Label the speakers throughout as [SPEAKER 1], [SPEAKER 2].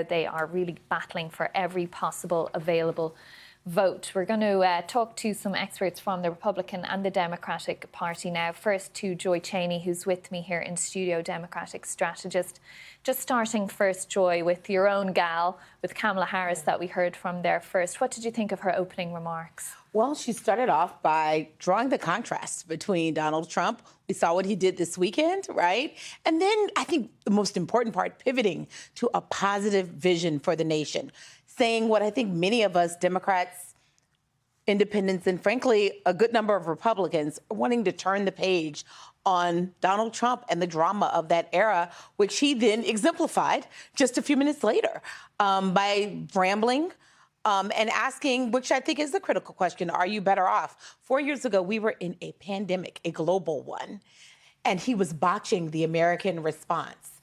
[SPEAKER 1] They are really battling for every possible available vote. We're going to talk to some experts from the Republican and the Democratic Party now. First to Joy Cheney, who's with me here in studio, Democratic strategist. Just starting first, Joy, with your own gal, with Kamala Harris that we heard from there first. What did you think of her opening remarks?
[SPEAKER 2] Well, she started off by drawing the contrast between Donald Trump. We saw what he did this weekend, right? And then I think the most important part, pivoting to a positive vision for the nation, saying what I think many of us Democrats, independents, and frankly, a good number of Republicans are wanting to turn the page on Donald Trump and the drama of that era, which he then exemplified just a few minutes later by rambling and asking, which I think is the critical question, are you better off? 4 years ago, we were in a pandemic, a global one, and he was botching the American response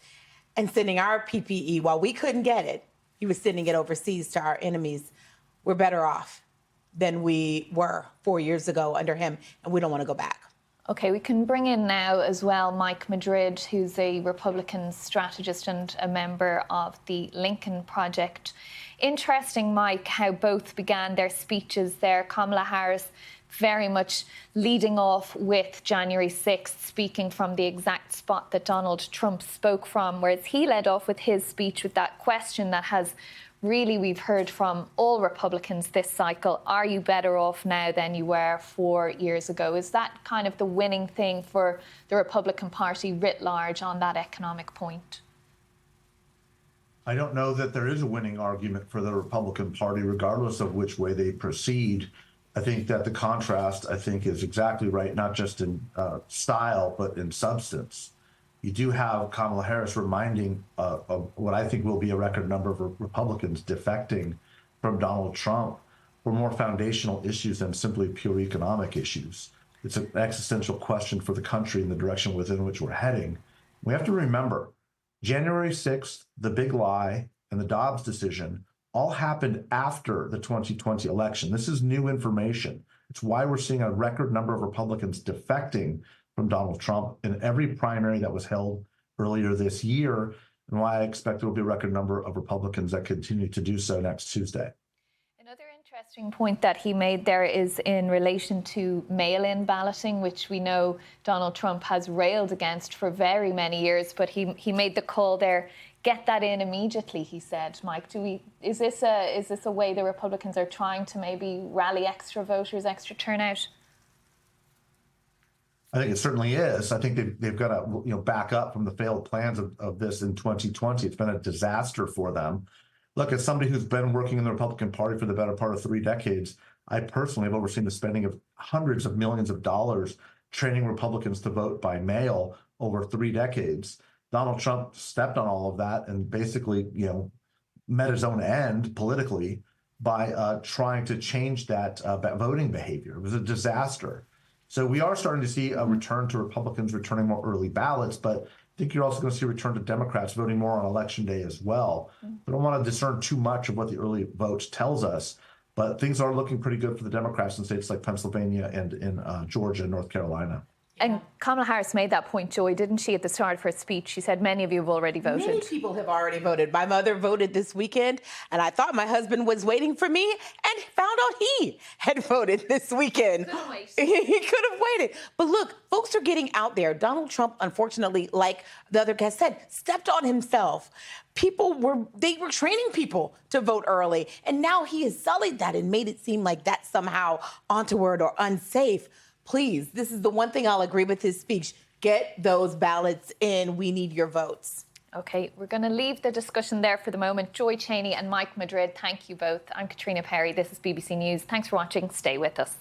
[SPEAKER 2] and sending our PPE while we couldn't get it. He was sending it overseas to our enemies. We're better off than we were 4 years ago under him, and we don't want to go back.
[SPEAKER 1] OK, we can bring in now as well Mike Madrid, who's a Republican strategist and a member of the Lincoln Project. Interesting, Mike, how both began their speeches there. Kamala Harris very much leading off with January 6th, speaking from the exact spot that Donald Trump spoke from, whereas he led off with his speech with that question that has really, we've heard from all Republicans this cycle, are you better off now than you were 4 years ago? Is that kind of the winning thing for the Republican Party writ large on that economic point?
[SPEAKER 3] I don't know that there is a winning argument for the Republican Party, regardless of which way they proceed. I think that the contrast, is exactly right, not just in style, but in substance. You do have Kamala Harris reminding of what I think will be a record number of Republicans defecting from Donald Trump for more foundational issues than simply pure economic issues. It's an existential question for the country and the direction within which we're heading. We have to remember, January 6th, the big lie, and the Dobbs decision all happened after the 2020 election. This is new information. It's why we're seeing a record number of Republicans defecting from Donald Trump in every primary that was held earlier this year, and why I expect there will be a record number of Republicans that continue to do so next Tuesday.
[SPEAKER 1] Another interesting point that he made there is in relation to mail-in balloting, which we know Donald Trump has railed against for very many years, but he made the call there, get that in immediately, he said. Mike, is this a way the Republicans are trying to maybe rally extra voters, extra turnout?
[SPEAKER 3] I think it certainly is. I think they've got to back up from the failed plans of this in 2020. It's been a disaster for them. Look, as somebody who's been working in the Republican Party for the better part of 3 decades, I personally have overseen the spending of hundreds of millions of dollars training Republicans to vote by mail over 3 decades. Donald Trump stepped on all of that and basically, met his own end politically by trying to change that voting behavior. It was a disaster. So we are starting to see a return to Republicans returning more early ballots, but I think you're also going to see a return to Democrats voting more on Election Day as well. I don't want to discern too much of what the early vote tells us, but things are looking pretty good for the Democrats in states like Pennsylvania and in Georgia and North Carolina.
[SPEAKER 1] And Kamala Harris made that point, Joy, didn't she, at the start of her speech? She said many of you have already voted.
[SPEAKER 2] Many people have already voted. My mother voted this weekend, and I thought my husband was waiting for me and found out he had voted this weekend.
[SPEAKER 1] Couldn't wait.
[SPEAKER 2] He could have waited. But look, folks are getting out there. Donald Trump, unfortunately, like the other guest said, stepped on himself. They were training people to vote early, and now he has sullied that and made it seem like that's somehow untoward or unsafe. Please, this is the one thing I'll agree with his speech. Get those ballots in. We need your votes.
[SPEAKER 1] OK, we're going to leave the discussion there for the moment. Joy Cheney and Mike Madrid, thank you both. I'm Katrina Perry. This is BBC News. Thanks for watching. Stay with us.